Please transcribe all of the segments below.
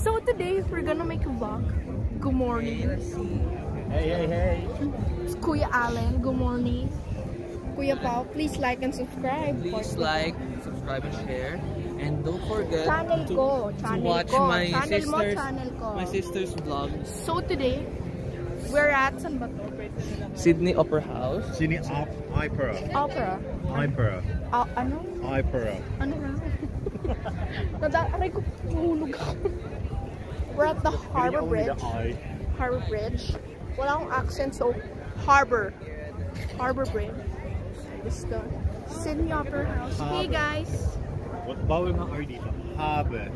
So today we're gonna make a vlog. Good morning. Hey. It's Kuya Allen. Good morning. Kuya Pao, please like and subscribe. Please like, subscribe, and share. And don't forget to watch my sister's vlog. So today, we're at San Bato. Sydney Opera House. Sydney Opera. Opera. Opera. Ano? Opera. Ano na? Aray ko, mahulog ako. We're at the Harbor Bridge. Harbor Bridge. Wala akong accent, so Harbor Bridge. This is the Sydney Opera House. Harbor. Hey guys! Bawal mga R dito. Harbor.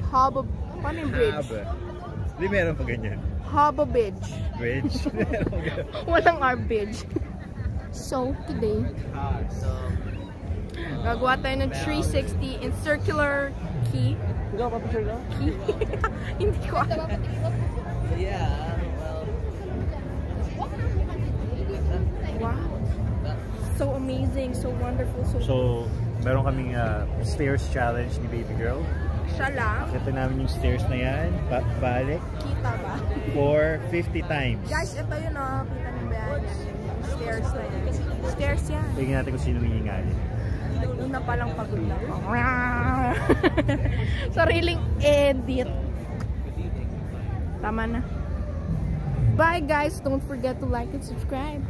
Harbor. Paano yung bridge? Harbor. Hindi meron pa ganyan. Harbor Bridge. Bridge. Walang R bridge. So, today, gagawa tayo ng 360 in circular key. Key? Hindi ko alam. Yeah, Wow. So amazing, so wonderful, So, meron kaming stairs challenge ni baby girl. siya lang. Ito namin yung stairs na yan. Balik. Kita ba? For 50 times. Guys, ito yun o. Kita niyo ba yan? Stairs na yan. Stairs yan. Tingnan natin kung sino hihingali. Una pa lang pagod na ako. Sariling edit. Tama na. Bye guys. Don't forget to like and subscribe.